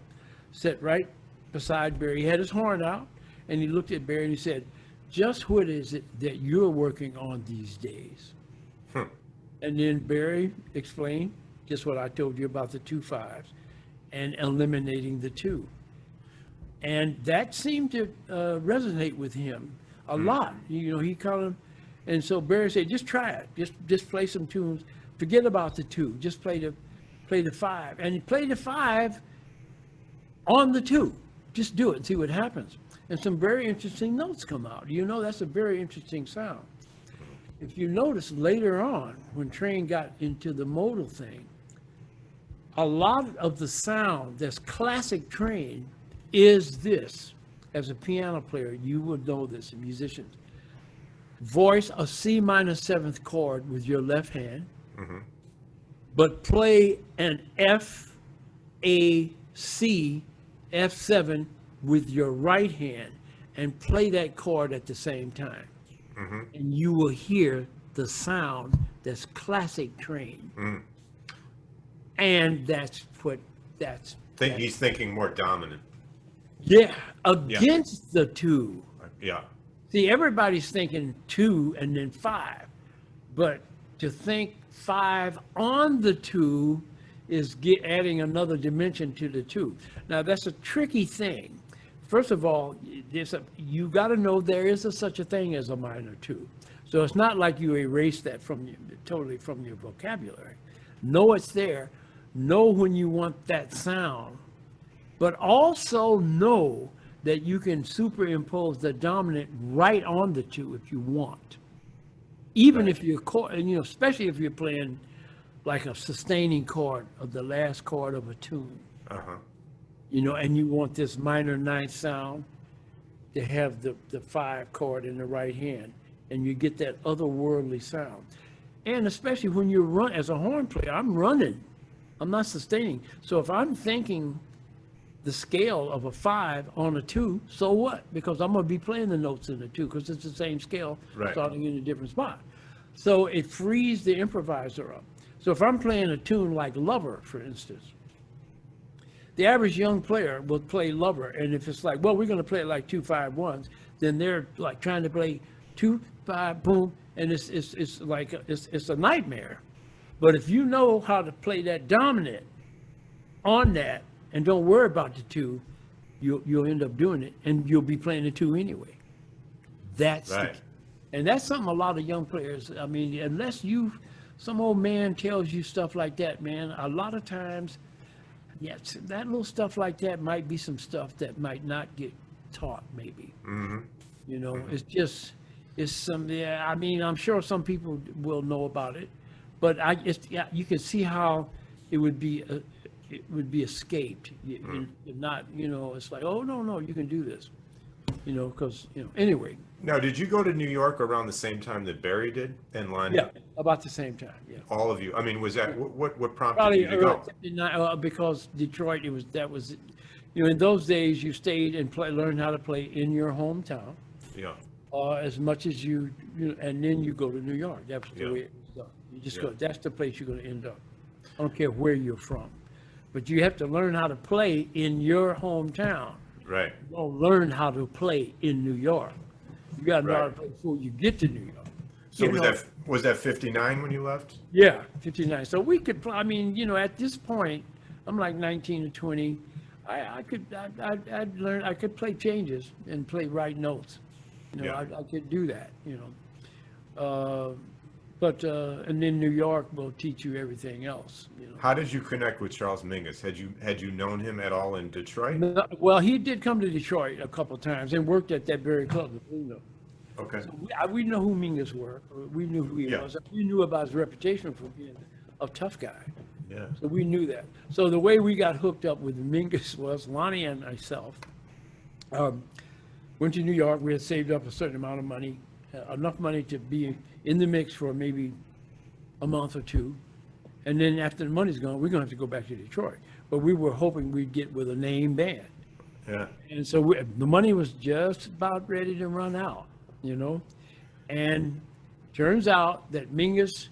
sat right beside Barry. He had his horn out, and he looked at Barry and he said, "Just what is it that you're working on these days?" And then Barry explained just what I told you about the 2 5s and eliminating the 2. And that seemed to resonate with him a lot. You know, he called him, and so Barry said, "Just try it. Just play some tunes. Forget about the 2. Just play the 5." And he played the 5 on the 2. Just do it and see what happens. And some very interesting notes come out. You know, that's a very interesting sound. If you notice later on, when Train got into the modal thing, a lot of the sound that's classic Train is this. As a piano player, you would know this, and musicians. Voice a C minor 7th chord with your left hand, but play an F, A, C, F7 with your right hand, and play that chord at the same time. And you will hear the sound that's classic Train. And He's thinking more dominant. Yeah, against the 2. Yeah. See, everybody's thinking 2 and then 5, but to think 5 on the 2 is adding another dimension to the 2. Now, that's a tricky thing. First of all, you got to know there is such a thing as a minor 2. So it's not like you erase that totally from your vocabulary. Know it's there, know when you want that sound, but also know that you can superimpose the dominant right on the two if you want. Even if you're, especially if you're playing like a sustaining chord of the last chord of a tune, Uh-huh. and you want this minor ninth sound to have the 5 chord in the right hand, and you get that otherworldly sound. And especially when you run, as a horn player, I'm running, I'm not sustaining. So if I'm thinking the scale of a 5 on a 2, so what? Because I'm going to be playing the notes in the 2 because it's the same scale, Right. starting in a different spot. So it frees the improviser up. So if I'm playing a tune like Lover, for instance, the average young player will play Lover, and if it's like, well, we're going to play it like 2-5-1s, then they're like trying to play 2-5 boom, and it's like it's a nightmare. But if you know how to play that dominant on that, and don't worry about the 2, you'll end up doing it, and you'll be playing the 2 anyway. That's Right. and that's something a lot of young players. I mean, unless some old man tells you stuff like that, man, a lot of times, yes, that little stuff like that might be some stuff that might not get taught, maybe. It's some, yeah, I mean, I'm sure some people will know about it, but you can see how it would be escaped. You're not, it's like, oh, no, you can do this, because, anyway. Now, did you go to New York around the same time that Barry did and Lonnie? Yeah, about the same time, yeah. All of you. I mean, was that what prompted Probably you to go? 59, because Detroit, in those days you stayed and learned how to play in your hometown. Yeah. As much as and then you go to New York. That's the Yeah. way it was done. You just Yeah. go. That's the place you're going to end up. I don't care where you're from, but you have to learn how to play in your hometown. Right. You don't learn how to play in New York. You got to know how to Right. play before you get to New York. So was that 59 when you left? Yeah, 59. So we could, I mean, at this point, I'm like 19 or 20. I'd learn, I could play changes and play right notes. Yeah. I could do that, and then New York will teach you everything else, How did you connect with Charles Mingus? Had you known him at all in Detroit? Well, he did come to Detroit a couple of times and worked at that very club that we know. Okay. So we know who Mingus were. We knew who he Yeah. was. We knew about his reputation for being a tough guy. Yeah. So we knew that. So the way we got hooked up with Mingus was Lonnie and myself went to New York. We had saved up a certain amount of money, enough money to be in the mix for maybe a month or 2. And then after the money's gone, we're going to have to go back to Detroit. But we were hoping we'd get with a name band. Yeah. And so the money was just about ready to run out, And turns out that Mingus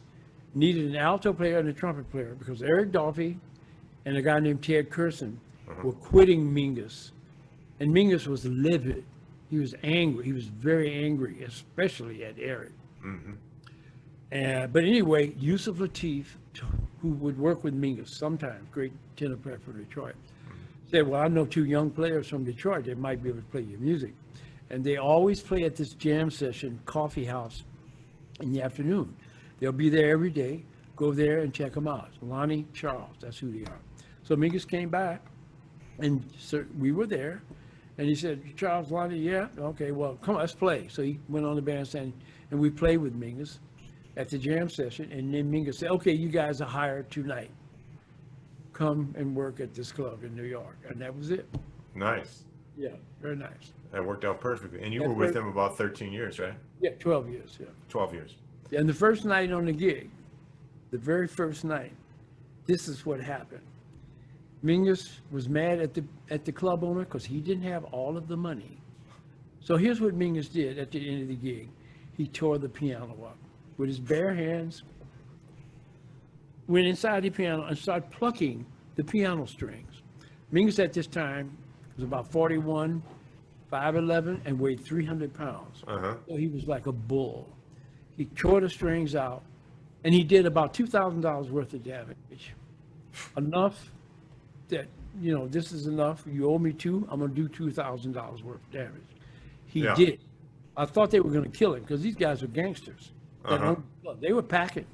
needed an alto player and a trumpet player because Eric Dolphy and a guy named Ted Curson were quitting Mingus. And Mingus was livid. He was angry. He was very angry, especially at Eric. But anyway, Yusuf Lateef, who would work with Mingus sometimes, great tenor player for Detroit, said, well, I know 2 young players from Detroit that might be able to play your music. And they always play at this jam session coffee house in the afternoon. They'll be there every day. Go there and check them out. Lonnie, Charles, that's who they are. So Mingus came back, and we were there. And he said, Charles, Lonnie, yeah, okay, well, come on, let's play. So he went on the bandstand, and we played with Mingus at the jam session. And then Mingus said, okay, you guys are hired tonight. Come and work at this club in New York. And that was it. Nice. Yeah, very nice. That worked out perfectly. And you That's were with right. him about 13 years, right? Yeah, 12 years, yeah. 12 years. And the first night on the gig, the very first night, this is what happened. Mingus was mad at the club owner because he didn't have all of the money. So here's what Mingus did at the end of the gig. He tore the piano up with his bare hands, went inside the piano and started plucking the piano strings. Mingus at this time was about 41, 5'11", and weighed 300 pounds. So he was like a bull. He tore the strings out, and he did about $2,000 worth of damage. Enough that, this is enough. You owe me 2, I'm going to do $2,000 worth of damage. He Yeah. did. I thought they were going to kill him because these guys were gangsters. They were packing.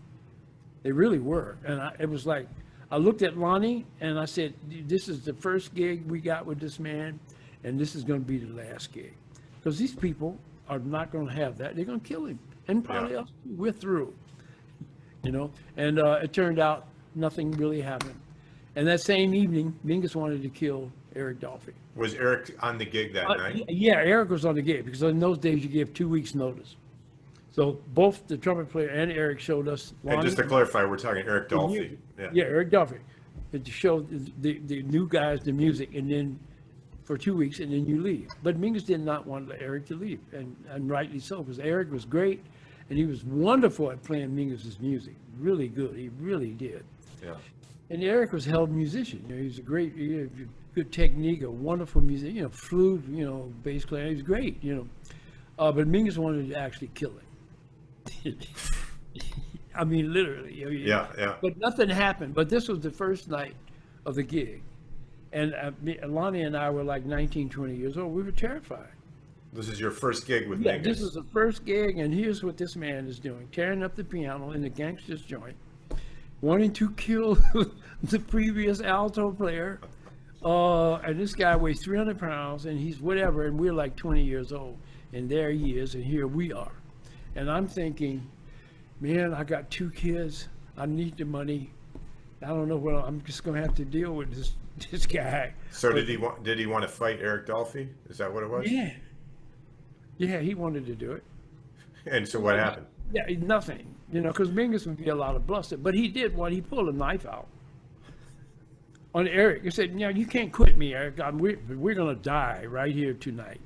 They really were. And it was like, I looked at Lonnie and I said, this is the first gig we got with this man, and this is going to be the last gig. Because these people are not going to have that. They're going to kill him. And probably us, we're through. You know, and it turned out nothing really happened. And that same evening, Mingus wanted to kill Eric Dolphy. Was Eric on the gig that night? Yeah, Eric was on the gig because in those days you gave 2 weeks notice. So both the trumpet player and Eric showed us. And just to clarify, we're talking Eric Dolphy. Yeah, Eric Dolphy. To show the new guys the music, and then for 2 weeks, and then you leave. But Mingus did not want Eric to leave, and rightly so, because Eric was great, and he was wonderful at playing Mingus's music. Really good. He really did. Yeah. And Eric was a hell of a musician. You know, he was a great, good technique, a wonderful music. You know, flute, bass player. He was great. But Mingus wanted to actually kill him. I mean, literally. Yeah. But nothing happened. But this was the first night of the gig, and Lonnie and I were like 19, 20 years old. We were terrified. This is your first gig with Yeah, Mingus. this is the first gig, and here's what this man is doing: tearing up the piano in the gangster's joint, wanting to kill the previous alto player. And this guy weighs 300 pounds, and he's whatever, and we're like 20 years old, and there he is, and here we are. And I'm thinking, man, I got 2 kids. I need the money. I don't know what I'm just going to have to deal with this guy. So did he want to fight Eric Dolphy? Is that what it was? Yeah. Yeah, he wanted to do it. And so what happened? Yeah, nothing. Because Mingus would be a lot of bluster. But he did what? He pulled a knife out on Eric. He said, you can't quit me, Eric. We're going to die right here tonight.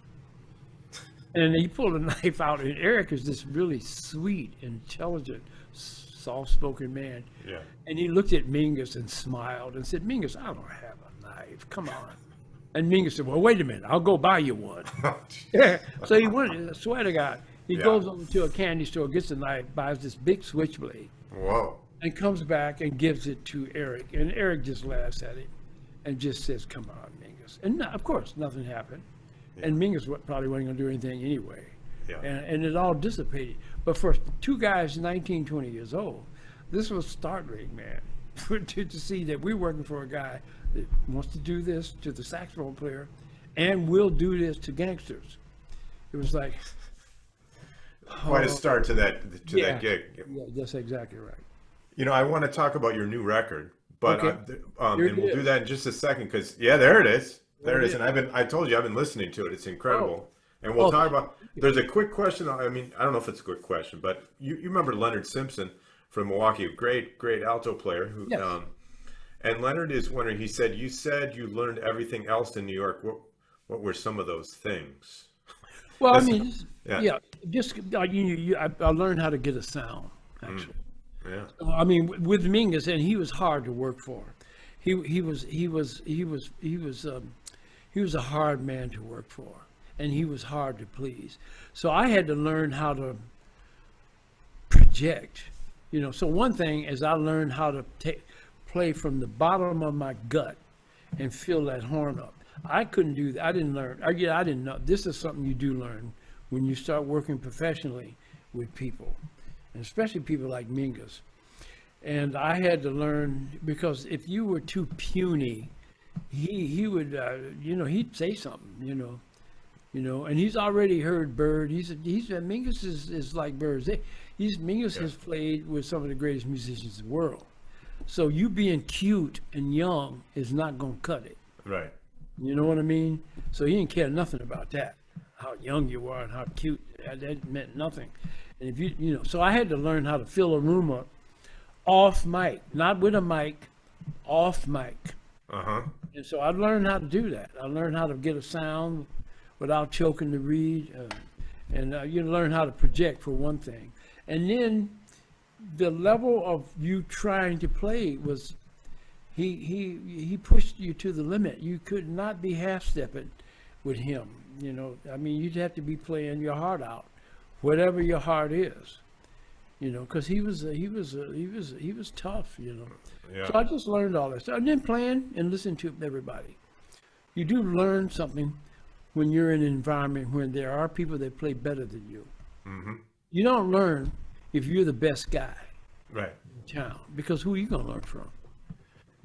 And he pulled a knife out, and Eric is this really sweet, intelligent, soft-spoken man. Yeah. And he looked at Mingus and smiled and said, Mingus, I don't have a knife. Come on. And Mingus said, well, wait a minute. I'll go buy you one. Yeah. So he went, I swear to God, he goes over to a candy store, gets a knife, buys this big switchblade. Whoa. And comes back and gives it to Eric. And Eric just laughs at him and just says, come on, Mingus. And of course, nothing happened. Yeah. And Mingus probably wasn't going to do anything anyway. Yeah. And it all dissipated. But for 2 guys 19, 20 years old, this was startling, man, to see that we're working for a guy that wants to do this to the saxophone player and will do this to gangsters. It was like... Quite a start to that gig. Yeah, that's exactly right. I want to talk about your new record, but okay. And we'll do that in just a second because there it is. There it is. And I told you I've been listening to it. It's incredible. And we'll talk about. There's a quick question. I mean, I don't know if it's a quick question, but you remember Leonard Simpson from Milwaukee, a great alto player who. Yes. And Leonard is wondering. He said, "You said you learned everything else in New York. What were some of those things?" Well, I mean, just I learned how to get a sound, actually. Yeah. I mean, with Mingus, and he was hard to work for. He was a hard man to work for, and he was hard to please. So I had to learn how to project. So one thing is I learned how to play from the bottom of my gut and fill that horn up. I couldn't do that. I didn't learn. I didn't know. This is something you do learn when you start working professionally with people, and especially people like Mingus. And I had to learn, because if you were too puny, he would, he'd say something, and he's already heard Bird. Mingus is like Birds. Mingus has played with some of the greatest musicians in the world. So you being cute and young is not going to cut it. Right. You know what I mean? So he didn't care nothing about that, how young you were and how cute. That meant nothing. And if so I had to learn how to fill a room up off mic, not with a mic, off mic. Uh-huh. And so I learned how to do that. I learned how to get a sound without choking the reed, and you learn how to project, for one thing. And then the level of you trying to play was, he pushed you to the limit. You could not be half-stepping with him. I mean, you'd have to be playing your heart out, whatever your heart is. Because he was tough. Yeah. So I just learned all this, and then playing and listening to everybody. You do learn something when you're in an environment where there are people that play better than you. Mm-hmm. You don't learn if you're the best guy right in town, because who are you going to learn from?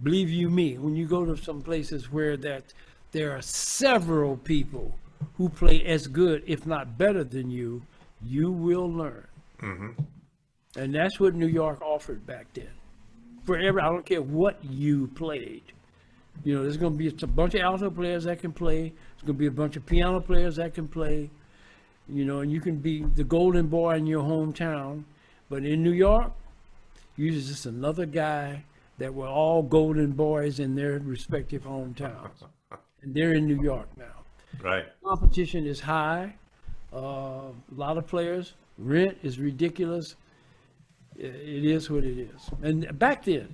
believe you me, when you go to some places where that there are several people who play as good, if not better than you, you will learn. And that's what New York offered back then. I don't care what you played. You know, there's going to be a bunch of alto players that can play. There's going to be a bunch of piano players that can play. You know, and you can be the golden boy in your hometown. But in New York, you're just another guy that were all golden boys in their respective hometowns. And they're in New York now. Right. Competition is high. A lot of players. Rent is ridiculous. It is what it is. And back then,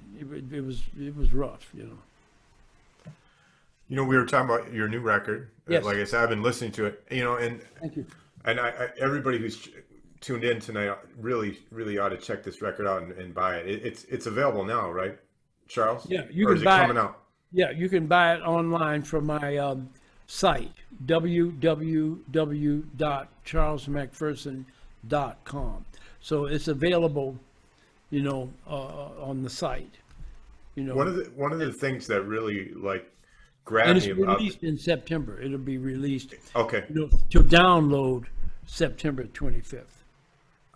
it was rough, you know. You know, we were talking about your new record. Yes. Like I said, I've been listening to it, you know, and Thank you. and everybody who's tuned in tonight really ought to check this record out and buy it. It's available now, right, Charles? Yeah, you or can is buy it coming out? Yeah, you can buy it online from my site, www.charlesmcpherson.com. So it's available, you know, on the site. You know, One of the things that really like and grabbed it's me about released in September. It'll be released, okay. you know, to download September 25th.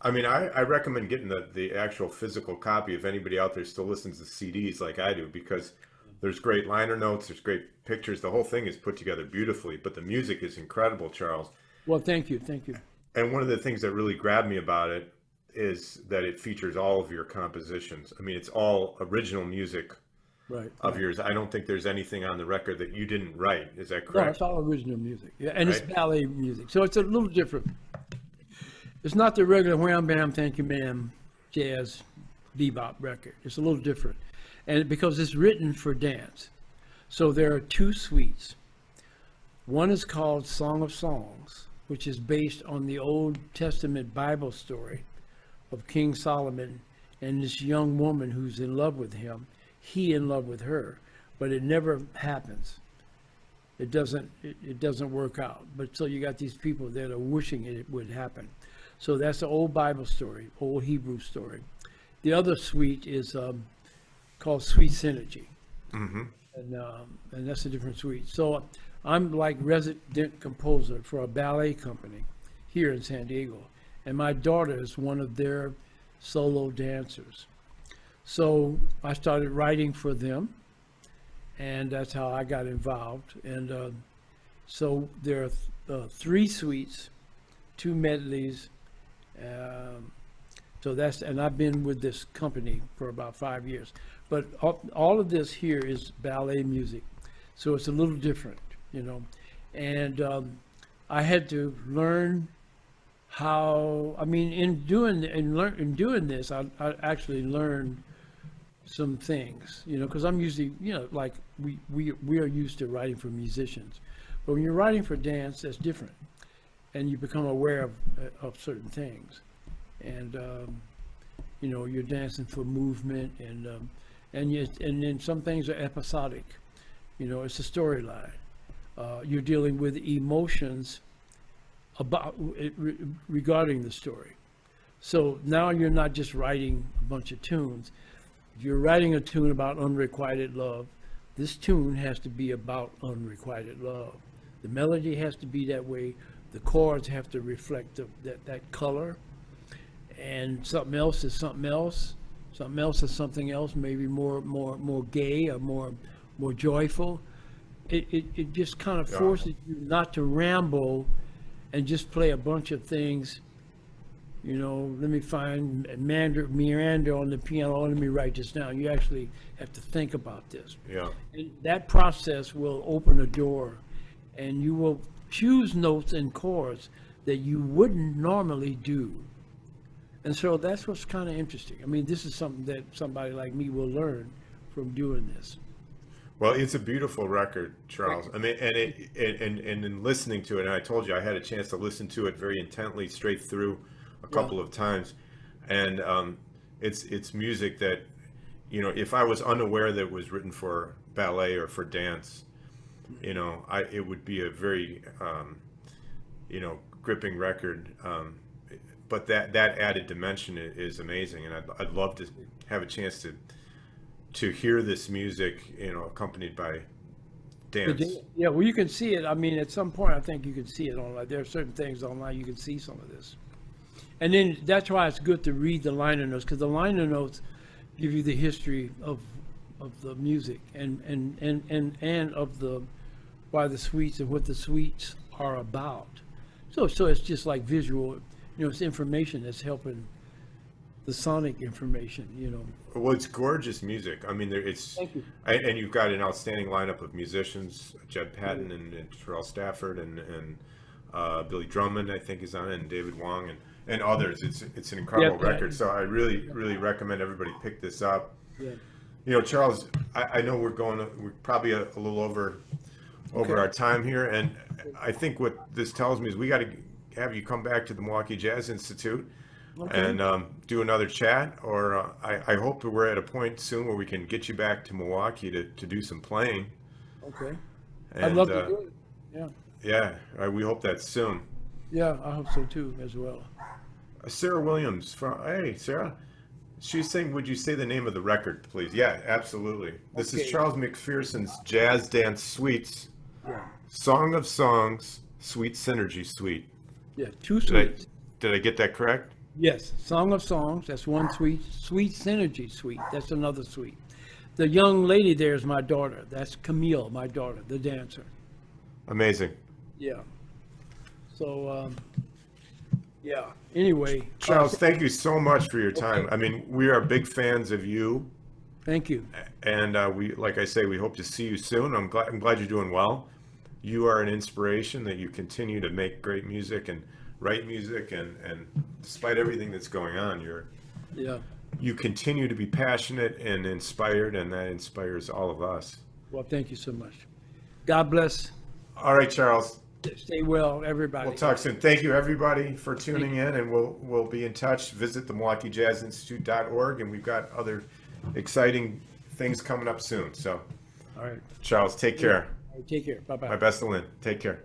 I mean, I recommend getting the actual physical copy if anybody out there still listens to CDs like I do, because there's great liner notes, there's great pictures. The whole thing is put together beautifully, but the music is incredible, Charles. Well, thank you. And one of the things that really grabbed me about it is that it features all of your compositions. I mean, it's all original music Right. of yours. I don't think there's anything on the record that you didn't write. Is that No, correct? it's all original music. Yeah, and it's Right. ballet music. So it's a little different. It's not the regular wham bam thank you ma'am jazz bebop record. It's a little different. And because it's written for dance. So there are two suites. One is called Song of Songs, which is based on the Old Testament Bible story of King Solomon and this young woman who's in love with him, he in love with her, but it never happens. It doesn't work out. But so you got these people that are wishing it would happen. So that's the old Bible story, old Hebrew story. The other suite is called Sweet Synergy. And that's a different suite. So I'm like resident composer for a ballet company here in San Diego. And my daughter is one of their solo dancers. So I started writing for them, and that's how I got involved. And so there are 3 suites, 2 medleys. So that's, and I've been with this company for about 5 years. But all of this here is ballet music, so it's a little different, you know. And I had to learn how. I mean, in doing this, I actually learned some things, you know, because I'm usually, you know, like we are used to writing for musicians, but when you're writing for dance, that's different, and you become aware of certain things, and you know, you're dancing for movement, and then some things are episodic, you know, it's a storyline. You're dealing with emotions about regarding the story. So now you're not just writing a bunch of tunes. You're writing a tune about unrequited love. This tune has to be about unrequited love. The melody has to be that way. The chords have to reflect that color. And something else is something else. Something else is something else, maybe more gay or more joyful. It just kind of forces you not to ramble and just play a bunch of things. You know, let me find meander on the piano. Let me write this down. You actually have to think about this. Yeah. And that process will open a door, and you will choose notes and chords that you wouldn't normally do. And so that's what's kind of interesting. I mean, this is something that somebody like me will learn from doing this. Well, it's a beautiful record, Charles. I mean, and in listening to it, and I told you I had a chance to listen to it very intently straight through a couple of times, and it's music that, you know, if I was unaware that it was written for ballet or for dance, you know, it would be a very you know, gripping record. But that added dimension is amazing, and I'd love to have a chance to to hear this music, accompanied by dance. Yeah, well, you can see it. I mean, at some point, I think you can see it online. There are certain things online you can see some of this, and then that's why it's good to read the liner notes, because the liner notes give you the history of the music and of the why the suites and what the suites are about. So it's just like visual, it's information that's helping the sonic information, Well, it's gorgeous music. I mean, Thank you. And you've got an outstanding lineup of musicians: Jed Patton and Terrell Stafford and Billy Drummond, I think, is on it, and David Wong and others. It's an incredible record. So I really recommend everybody pick this up. Yeah. Charles, I know we're probably a little over our time here, and I think what this tells me is we got to have you come back to the Milwaukee Jazz Institute. Okay. And do another chat, or I hope that we're at a point soon where we can get you back to Milwaukee to do some playing. Okay. And, I'd love to do it. Yeah. Yeah, we hope that's soon. Yeah, I hope so too, as well. Sarah Williams, hey Sarah, she's saying, would you say the name of the record, please? Yeah, absolutely. This is Charles McPherson's Jazz Dance Suites, Song of Songs, Sweet Synergy Suite. Yeah, 2 suites. Did I get that correct? Yes, Song of Songs, that's 1 suite. Sweet Synergy Suite, that's another suite. The young lady there is my daughter. That's Camille, my daughter, the dancer. Amazing. Yeah. So, yeah. Anyway. Charles, thank you so much for your time. I mean, we are big fans of you. Thank you. And like I say, we hope to see you soon. I'm glad you're doing well. You are an inspiration that you continue to make great music and write music, and despite everything that's going on, you continue to be passionate and inspired, and that inspires all of us. Well, thank you so much. God bless. All right, Charles. Stay well, everybody. We'll talk soon. Thank you, everybody, for tuning in, and we'll be in touch. Visit the MilwaukeeJazzInstitute.org, and we've got other exciting things coming up soon. So, all right, Charles, take care. Take care. Bye-bye. My best to Lynn. Take care.